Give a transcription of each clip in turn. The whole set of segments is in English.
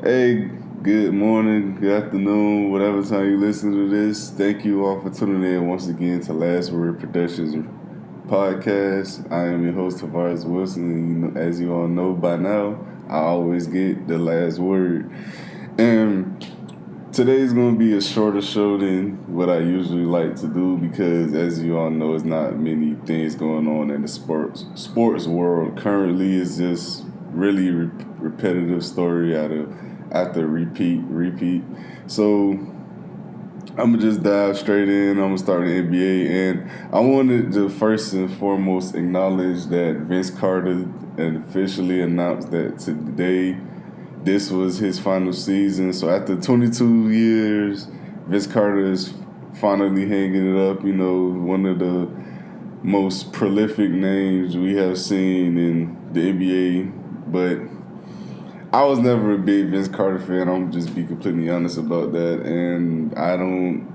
Hey, good morning, good afternoon, whatever time you listen to this. Thank you all for tuning in once again to Last Word Productions podcast. I am your host, Tavares Wilson, and as you all know by now, I always get the last word. And today's going to be a shorter show than what I usually like to do because, as you all know, there's not many things going on in the sports world. Currently, it's just really repetitive story after repeat. So I'm gonna just dive straight in. I'm gonna start the NBA, and I wanted to first and foremost acknowledge that Vince Carter officially announced that today this was his final season. So after 22 years, Vince Carter is finally hanging it up. You know, one of the most prolific names we have seen in the NBA. But I was never a big Vince Carter fan. I'm just be completely honest about that. And I don't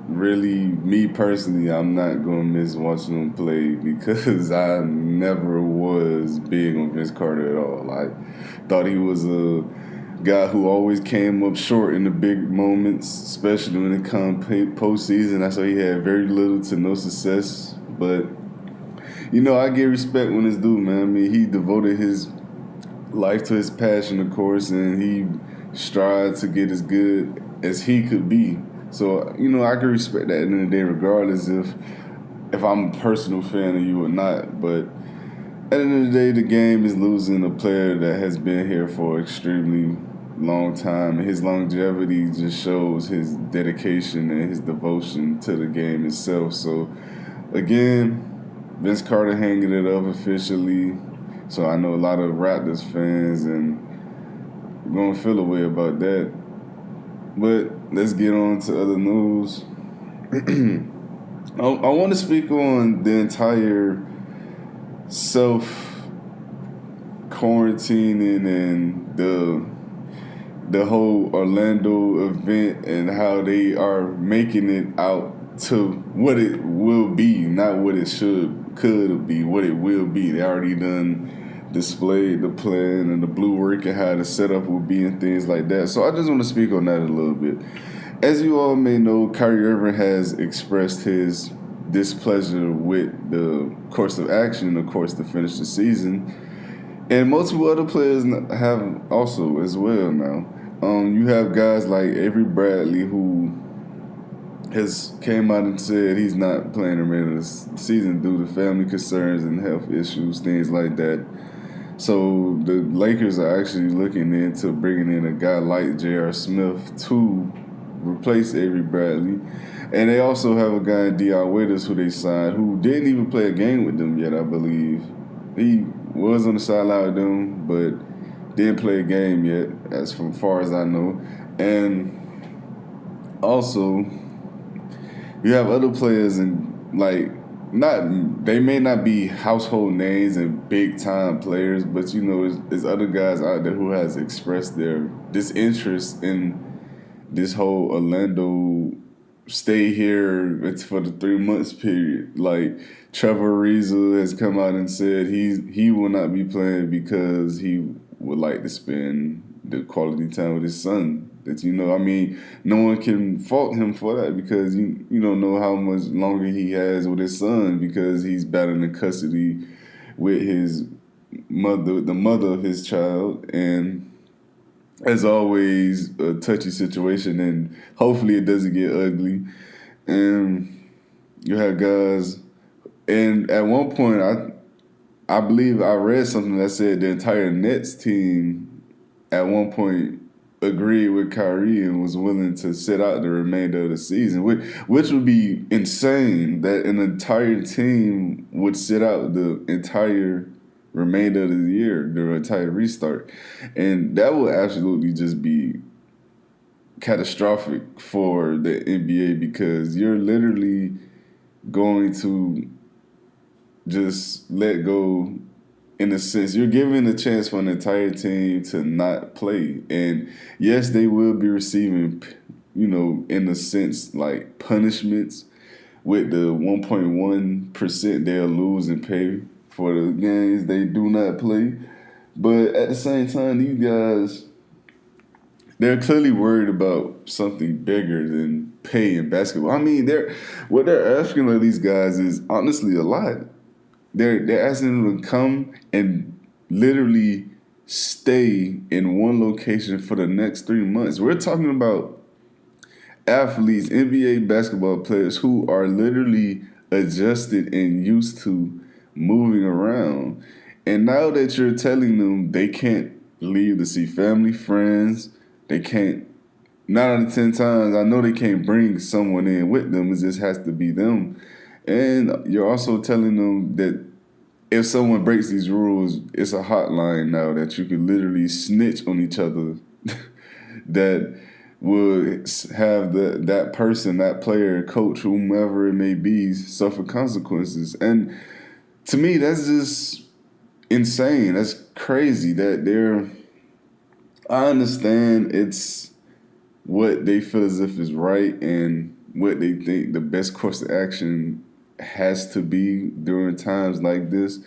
really, me personally, I'm not going to miss watching him play because I never was big on Vince Carter at all. I thought he was a guy who always came up short in the big moments, especially when it comes postseason. That's why he had very little to no success. But, you know, I give respect when it's due, man. I mean, he devoted his life to his passion, of course, and he strived to get as good as he could be. So, you know, I can respect that at the end of the day, regardless if I'm a personal fan of you or not. But at the end of the day, the game is losing a player that has been here for an extremely long time. And his longevity just shows his dedication and his devotion to the game itself. So, again, Vince Carter hanging it up officially. So I know a lot of Raptors fans and we're going to feel a way about that. But let's get on to other news. I want to speak on the entire self-quarantining and the whole Orlando event and how they are making it out to what it will be, not what it could be, what it will be. They already done displayed the plan and the blue work and how the setup will be and things like that. So I just want to speak on that a little bit. As you all may know, Kyrie Irving has expressed his displeasure with the course of action, of course, to finish the season. And multiple other players have also as well now. You have guys like Avery Bradley who has came out and said he's not playing the remainder of the season due to family concerns and health issues, things like that. So the Lakers are actually looking into bringing in a guy like J.R. Smith to replace Avery Bradley. And they also have a guy, Dion Waiters, who they signed, who didn't even play a game with them yet, I believe. He was on the sideline with them, but didn't play a game yet, as far as I know. And also, you have other players and they may not be household names and big time players, but you know, there's other guys out there who has expressed their disinterest in this whole Orlando stay here. It's for the 3 months period. Like Trevor Ariza has come out and said he will not be playing because he would like to spend the quality time with his son. That, you know, I mean, no one can fault him for that because you don't know how much longer he has with his son because he's battling custody with his mother, the mother of his child, and as always, a touchy situation, and hopefully it doesn't get ugly. And you have guys, and at one point, I believe I read something that said the entire Nets team at one point agreed with Kyrie and was willing to sit out the remainder of the season, which would be insane that an entire team would sit out the entire remainder of the year, the entire restart. And that would absolutely just be catastrophic for the NBA because you're literally going to just let go. In a sense, you're giving a chance for an entire team to not play. And yes, they will be receiving, in a sense, like punishments with the 1.1% they'll lose in pay for the games they do not play. But at the same time, these guys, they're clearly worried about something bigger than pay in basketball. I mean, what they're asking of these guys is honestly a lot. They're asking them to come and literally stay in one location for the next 3 months. We're talking about athletes, NBA basketball players who are literally adjusted and used to moving around. And now that you're telling them they can't leave to see family, friends, they can't, 9 out of 10 times, I know they can't bring someone in with them. It just has to be them. And you're also telling them that if someone breaks these rules, it's a hotline now that you can literally snitch on each other that would have that person, that player, coach, whomever it may be, suffer consequences. And to me, that's just insane. That's crazy that they're. I understand it's what they feel as if is right and what they think the best course of action has to be during times like this.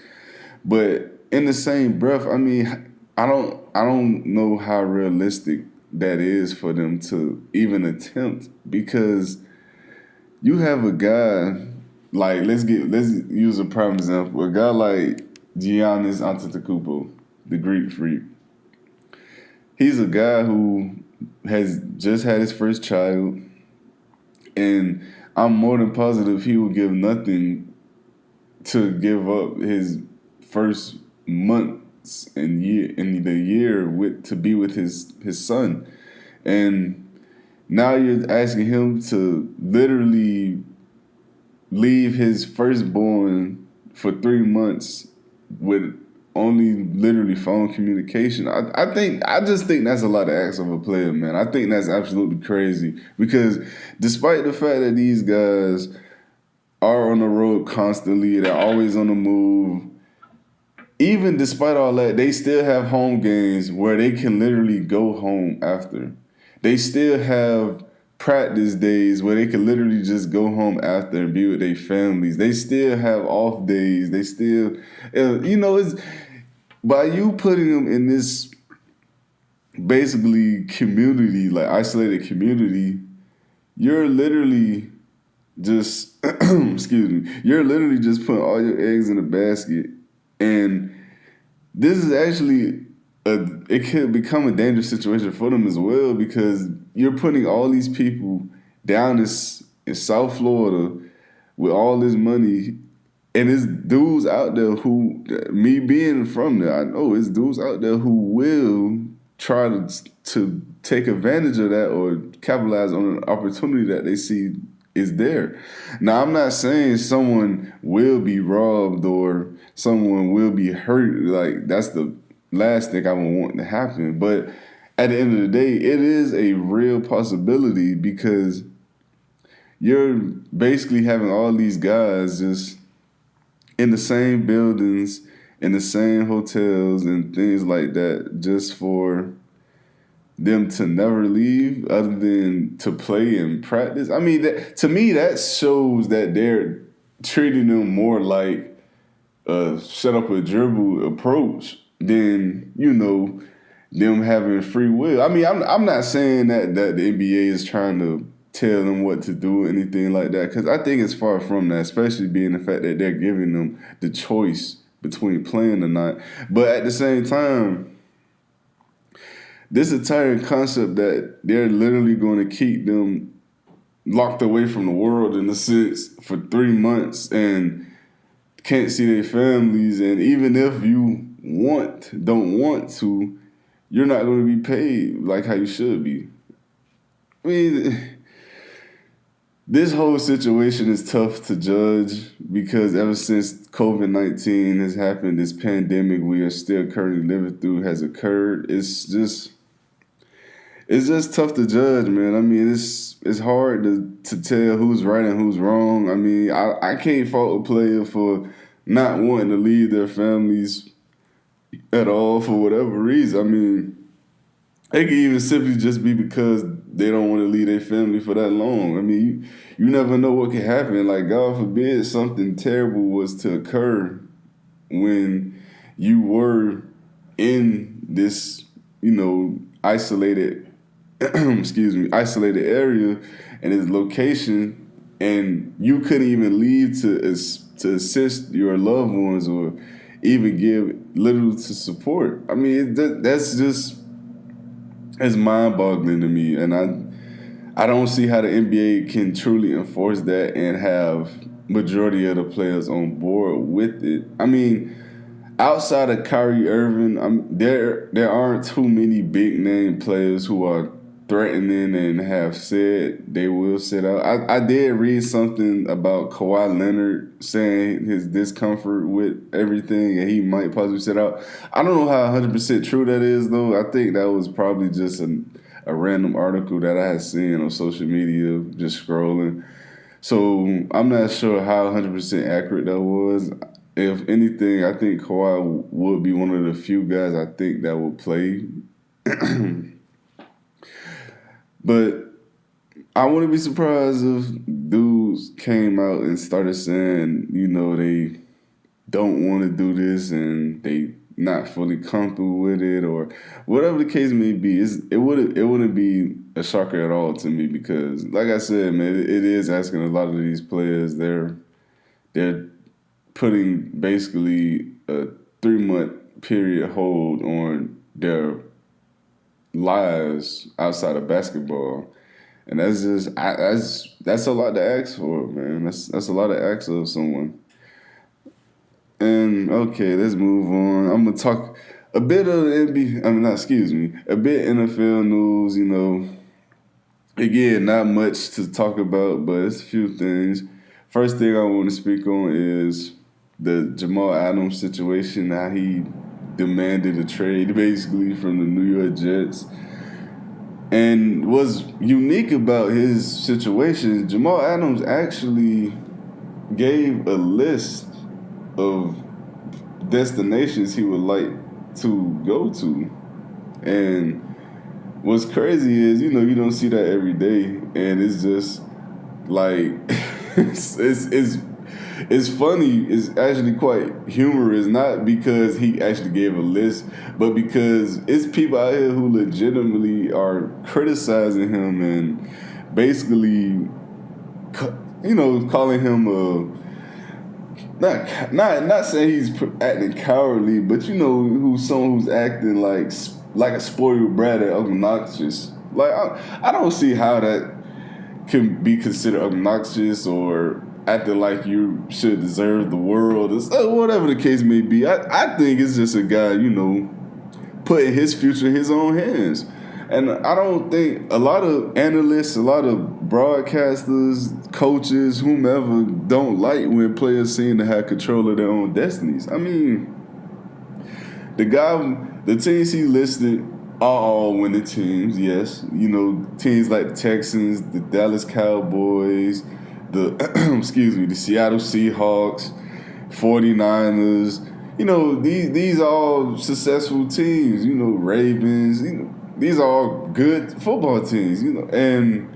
But in the same breath, I mean, I don't know how realistic that is for them to even attempt because you have a guy like let's use a prime example. A guy like Giannis Antetokounmpo, the Greek freak. He's a guy who has just had his first child, and I'm more than positive he will give nothing to give up his first months and the year with to be with his son. And now you're asking him to literally leave his firstborn for 3 months with only literally phone communication. I just think that's a lot to ask of a player, man. I think that's absolutely crazy because despite the fact that these guys are on the road constantly, they're always on the move. Even despite all that, they still have home games where they can literally go home after. They still have practice days where they can literally just go home after and be with their families. They still have off days. They still, it's by you putting them in this basically community, like isolated community, you're literally just, excuse me, you're literally just putting all your eggs in a basket. And this is actually it could become a dangerous situation for them as well because you're putting all these people down in South Florida with all this money, and it's dudes out there who, me being from there, I know it's dudes out there who will try to take advantage of that or capitalize on an opportunity that they see is there. Now, I'm not saying someone will be robbed or someone will be hurt. Like, that's the last thing I would want to happen. But at the end of the day, it is a real possibility because you're basically having all these guys just in the same buildings, in the same hotels and things like that just for them to never leave other than to play and practice. I mean, to me, that shows that they're treating them more like a shut up a dribble approach than, them having free will. I mean, I'm not saying that the NBA is trying to tell them what to do or anything like that because I think it's far from that, especially being the fact that they're giving them the choice between playing or not. But at the same time, this entire concept that they're literally going to keep them locked away from the world in a sense for 3 months and can't see their families, and even if you don't want to, you're not going to be paid like how you should be. I mean, this whole situation is tough to judge because ever since COVID-19 has happened, this pandemic we are still currently living through has occurred. It's just tough to judge, man. I mean, it's hard to tell who's right and who's wrong. I mean, I can't fault a player for not wanting to leave their families at all for whatever reason. I mean, it could even simply just be because they don't want to leave their family for that long. I mean, you never know what could happen. Like, God forbid something terrible was to occur when you were in this, isolated excuse me, isolated area and his location, and you couldn't even leave to assist your loved ones or even give little to support. I mean, that's just it's mind-boggling to me, and I don't see how the NBA can truly enforce that and have majority of the players on board with it. I mean, outside of Kyrie Irving, there aren't too many big name players who are threatening and have said they will sit out. I did read something about Kawhi Leonard saying his discomfort with everything and he might possibly sit out. I don't know how 100% true that is, though. I think that was probably just a random article that I had seen on social media just scrolling. So I'm not sure how 100% accurate that was. If anything, I think Kawhi would be one of the few guys I think that would play. But I wouldn't be surprised if dudes came out and started saying, they don't want to do this and they not fully comfortable with it or whatever the case may be. It wouldn't be a shocker at all to me because, like I said, man, it is asking a lot of these players. They're putting basically a 3-month period hold on their lives outside of basketball, and that's a lot to ask for, man. That's a lot to ask of someone. And okay, let's move on. I'm gonna talk a bit of the NBA. I mean, not excuse me, a bit NFL news. Again, not much to talk about, but it's a few things. First thing I want to speak on is the Jamal Adams situation. How he demanded a trade basically from the New York Jets. And what's unique about his situation, Jamal Adams actually gave a list of destinations he would like to go to. And what's crazy is, you don't see that every day. And it's just like, it's funny. It's actually quite humorous, not because he actually gave a list, but because it's people out here who legitimately are criticizing him and basically, calling him not saying he's acting cowardly, but who's someone who's acting like a spoiled brat and obnoxious. Like I don't see how that can be considered obnoxious or acting like you should deserve the world, or whatever the case may be. I think it's just a guy, putting his future in his own hands. And I don't think a lot of analysts, a lot of broadcasters, coaches, whomever, don't like when players seem to have control of their own destinies. I mean, the teams he listed are all winning teams, yes. Teams like the Texans, the Dallas Cowboys, the Seattle Seahawks, 49ers. These are all successful teams. Ravens. These are all good football teams. And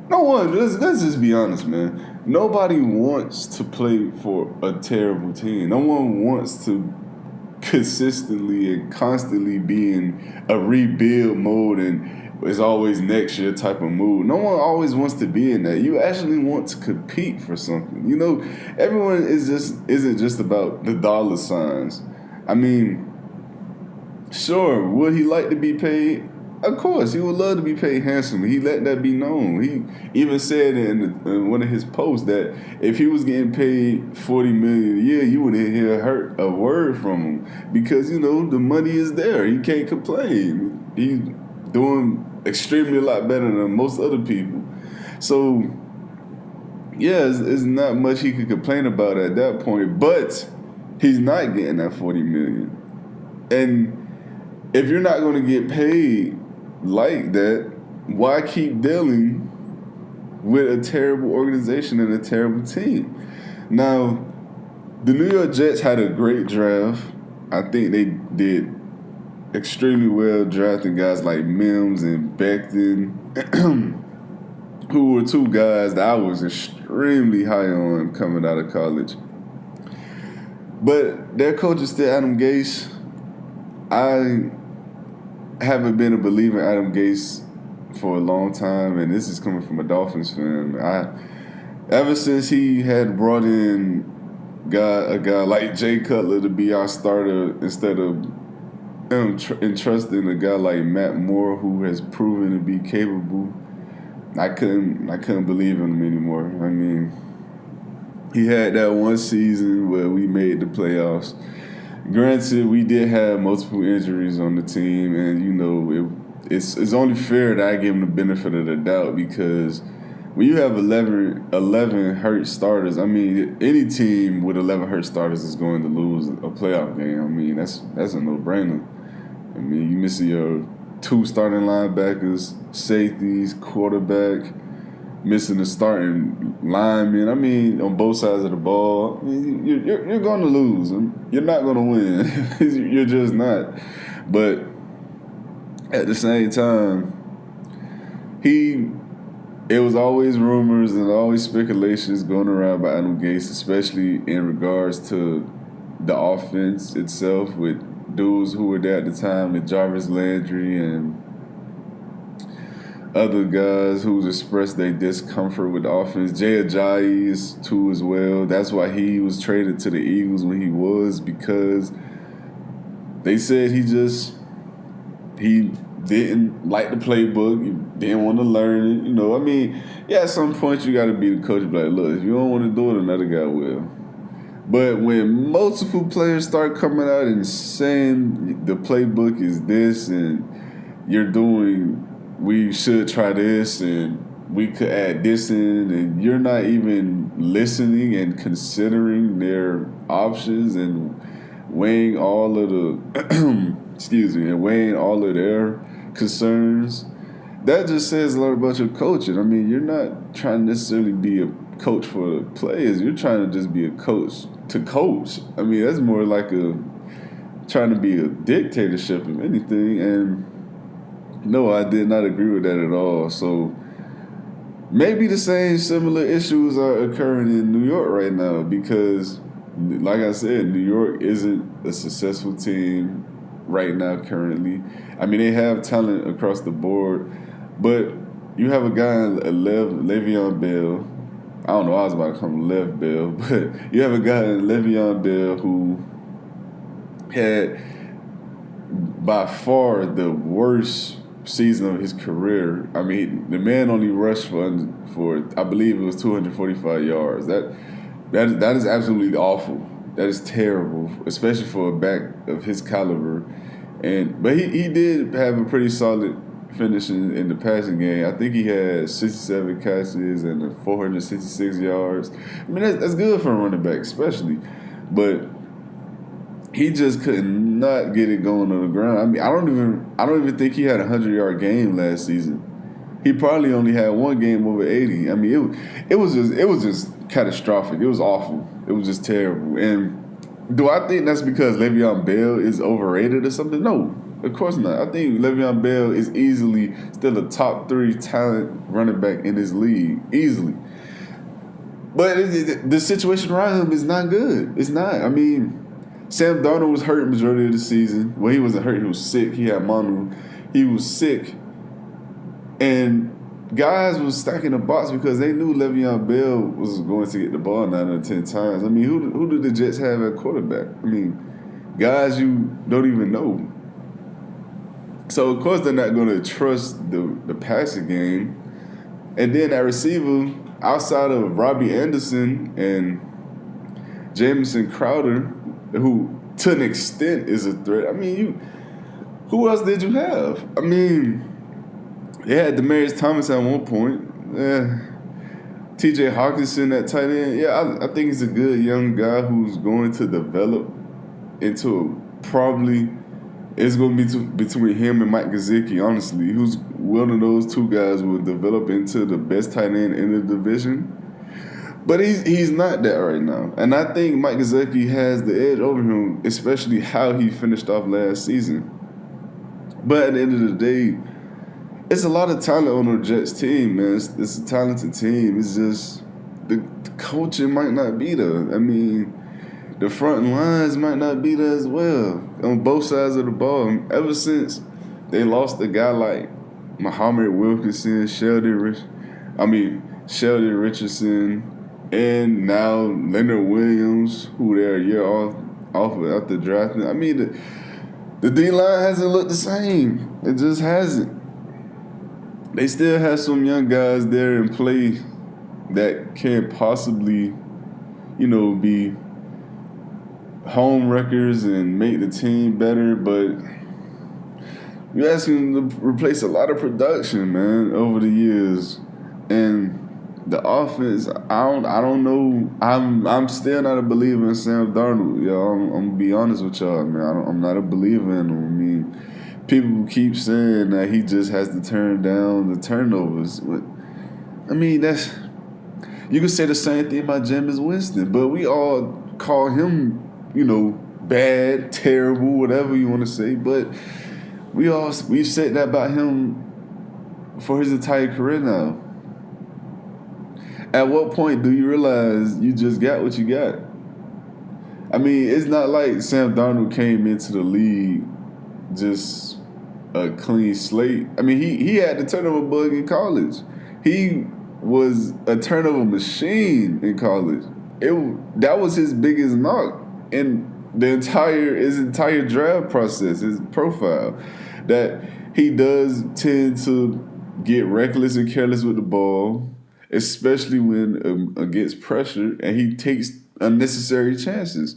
no one. Let's just be honest, man. Nobody wants to play for a terrible team. No one wants to consistently and constantly be in a rebuild mode and it's always next year type of mood. No one always wants to be in that. You actually want to compete for something. Everyone isn't just about the dollar signs. I mean, sure, would he like to be paid? Of course, he would love to be paid handsomely. He let that be known. He even said in one of his posts that if he was getting paid $40 million a year, you wouldn't hear a word from him because the money is there. He can't complain. He's doing extremely a lot better than most other people. So yeah, it's not much he could complain about at that point. But he's not getting that $40 million, and if you're not going to get paid like that, why keep dealing with a terrible organization and a terrible team? Now, the New York Jets had a great draft. I think they did extremely well drafting guys like Mims and Becton, who were two guys that I was extremely high on coming out of college. But their coach is still Adam Gase. I haven't been a believer in Adam Gase for a long time, and this is coming from a Dolphins fan. Ever since he had brought in a guy like Jay Cutler to be our starter instead of entrusting a guy like Matt Moore, who has proven to be capable, I couldn't believe in him anymore. I mean, he had that one season where we made the playoffs. Granted, we did have multiple injuries on the team, and it's only fair that I give him the benefit of the doubt, because when you have 11 hurt starters, I mean, any team with 11 hurt starters is going to lose a playoff game. I mean, that's a no-brainer. I mean, you missing your 2 starting linebackers, safeties, quarterback, missing the starting lineman. I mean, on both sides of the ball, you're going to lose. You're not going to win. You're just not. But at the same time, it was always rumors and always speculations going around by Adam Gase, especially in regards to the offense itself, with dudes who were there at the time, with Jarvis Landry and other guys who expressed their discomfort with the offense. Jay Ajayi is too as well. That's why he was traded to the Eagles when he was, because they said he didn't like the playbook. He didn't want to learn it. I mean, at some point you got to be the coach and be like, look, if you don't want to do it, another guy will. But when multiple players start coming out and saying the playbook is this and we should try this and we could add this in, and you're not even listening and considering their options and weighing all of weighing all of their concerns, that just says a lot about your coaching. I mean, you're not trying to necessarily be a coach for the players. You're trying to just be a coach to coach. I mean, that's more like trying to be a dictatorship of anything. And no, I did not agree with that at all. So maybe the same similar issues are occurring in New York right now, because, like I said, New York isn't a successful team right now currently. I mean, they have talent across the board, but you have a guy, Le'Veon Bell. I don't know, I was about to call him Lev Bell, but you have a guy, Le'Veon Bell, who had by far the worst season of his career. I mean, the man only rushed for I believe it was 245 yards. That is absolutely awful. That is terrible, especially for a back of his caliber. But he did have a pretty solid finish in the passing game. I think he had 67 catches and 466 yards. I mean, that's good for a running back, especially. But he just could not get it going on the ground. I mean, I don't even think he had a 100-yard game last season. He probably only had one game over 80. I mean, it was just catastrophic. It was awful. It was just terrible. And do I think that's because Le'Veon Bell is overrated or something? No, of course not. I think Le'Veon Bell is easily still a top 3 talent running back in this league, easily. But the situation around him is not good. It's not. I mean, Sam Darnold was hurt the majority of the season. Well, he wasn't hurt. He was sick. He had mono. He was sick. And guys was stacking the box because they knew Le'Veon Bell was going to get the ball 9 or 10 times. I mean, who do the Jets have at quarterback? I mean, guys you don't even know. So, of course, they're not going to trust the passing game. And then at receiver, outside of Robbie Anderson and Jamison Crowder, who to an extent is a threat. I mean, who else did you have? I mean, they had Demaryius Thomas at one point. T.J. Hawkinson at tight end. Yeah, I think he's a good young guy who's going to develop into probably it's going to be between him and Mike Gesicki, honestly. Who's one of those two guys will develop into the best tight end in the division. But he's not that right now. And I think Mike Gesicki has the edge over him, especially how he finished off last season. But at the end of the day, it's a lot of talent on the Jets team, man. It's a talented team. It's just the coaching might not be there. I mean, the front lines might not be there as well on both sides of the ball. Ever since they lost a guy like Muhammad Wilkinson, Sheldon Richardson, and now Leonard Williams, who they're a year off after drafting. I mean, the D line hasn't looked the same. It just hasn't. They still have some young guys there in play that can possibly, be home wreckers and make the team better, but you're asking them to replace a lot of production, man, over the years. And the offense, I don't know. I'm still not a believer in Sam Darnold. I'm gonna be honest with y'all, man. I'm not a believer in him. I mean, people keep saying that he just has to turn down the turnovers. But, I mean, you can say the same thing about Jameis Winston, but we all call him, bad, terrible, whatever you want to say. But we've said that about him for his entire career now. At what point do you realize you just got what you got? I mean, it's not like Sam Darnold came into the league just a clean slate. I mean, he had the turnover bug in college. He was a turnover machine in college. That was his biggest knock in his entire draft process, his profile, that he does tend to get reckless and careless with the ball, especially when against pressure, and he takes unnecessary chances.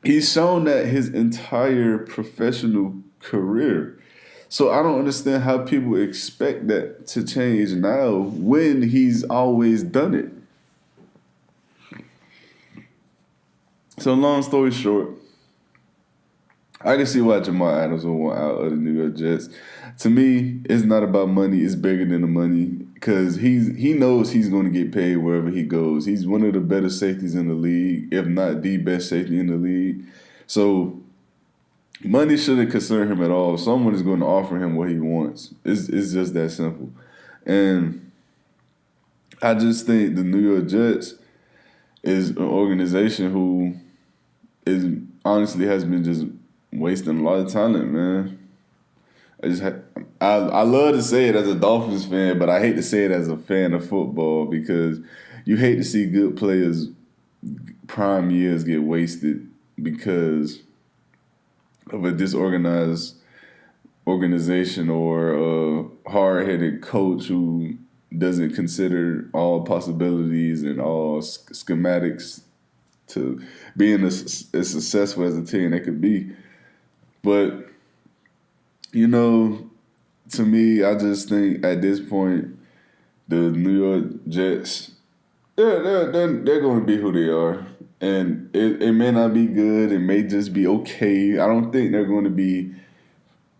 He's shown that his entire professional career. So I don't understand how people expect that to change now when he's always done it. So long story short, I can see why Jamal Adams will want out of the New York Jets. To me, it's not about money. It's bigger than the money because he knows he's going to get paid wherever he goes. He's one of the better safeties in the league, if not the best safety in the league. So money shouldn't concern him at all. Someone is going to offer him what he wants. It's just that simple. And I just think the New York Jets is an organization who honestly has been just wasting a lot of talent, man. I love to say it as a Dolphins fan, but I hate to say it as a fan of football because you hate to see good players' prime years get wasted because of a disorganized organization or a hard-headed coach who doesn't consider all possibilities and all schematics to being as successful as a team they could be. But, to me, I just think at this point, the New York Jets, they're going to be who they are. And it may not be good. It may just be okay. I don't think they're going to be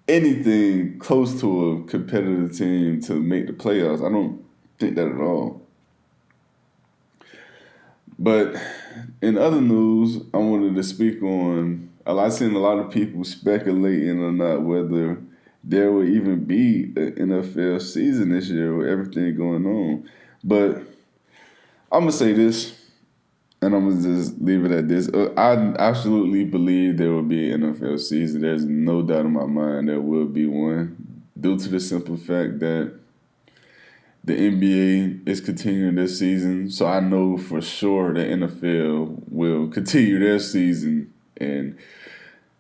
anything close to a competitive team to make the playoffs. I don't think that at all. But in other news, I wanted to speak on, I've seen a lot of people speculating or not whether there will even be an NFL season this year with everything going on. But I'm going to say this, and I'm going to just leave it at this. I absolutely believe there will be an NFL season. There's no doubt in my mind there will be one, due to the simple fact that the NBA is continuing this season. So I know for sure the NFL will continue their season. And,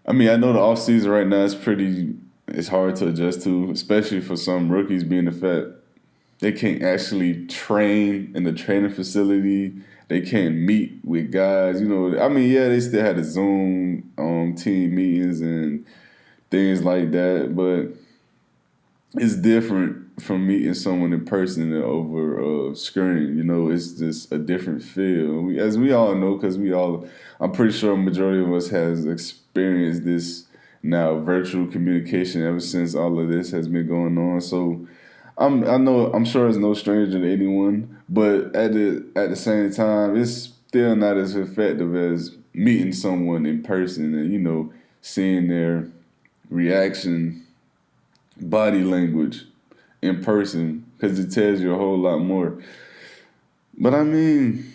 I mean, I know the offseason right now it's hard to adjust to, especially for some rookies, being the fact they can't actually train in the training facility. They can't meet with guys. They still had the Zoom team meetings and things like that, but it's different from meeting someone in person and over a screen. It's just a different feel. As we all know, because I'm pretty sure a majority of us has experienced this now virtual communication ever since all of this has been going on. So I'm sure it's no stranger to anyone, but at the same time, it's still not as effective as meeting someone in person and seeing their reaction, body language in person, because it tells you a whole lot more. But I mean,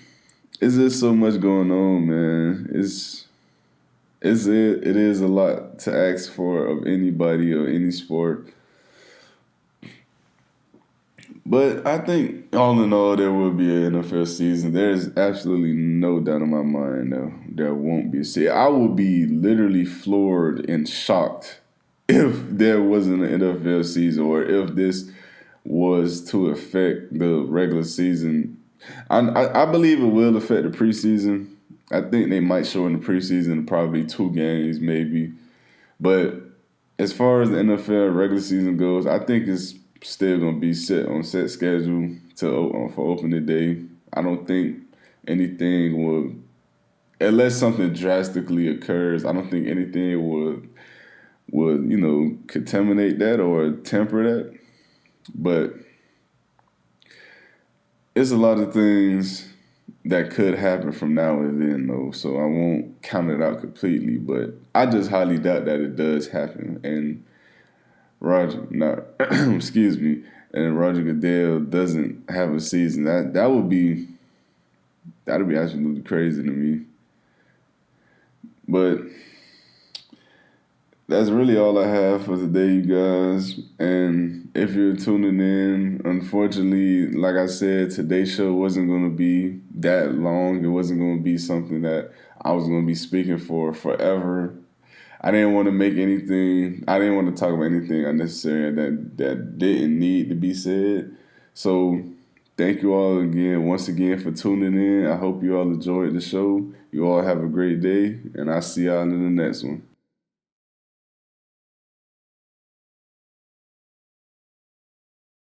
it's just so much going on, man. It is a lot to ask for of anybody or any sport. But I think all in all, there will be an NFL season. There's absolutely no doubt in my mind though there won't be. See, I would be literally floored and shocked if there wasn't an NFL season or if this was to affect the regular season. I believe it will affect the preseason. I think they might show in the preseason probably 2 games maybe. But as far as the NFL regular season goes, I think it's still gonna be set on set schedule to for opening day. I don't think anything will, unless something drastically occurs. I don't think anything would contaminate that or temper that. But it's a lot of things that could happen from now and then, though. So I won't count it out completely, but I just highly doubt that it does happen. And Roger, not excuse me, and Roger Goodell doesn't have a season. That'd be absolutely crazy to me. But that's really all I have for today, you guys. And if you're tuning in, unfortunately, like I said, today's show wasn't going to be that long. It wasn't going to be something that I was going to be speaking for forever. I didn't want to make anything. I didn't want to talk about anything unnecessary that didn't need to be said. So thank you all once again for tuning in. I hope you all enjoyed the show. You all have a great day, and I'll see y'all in the next one.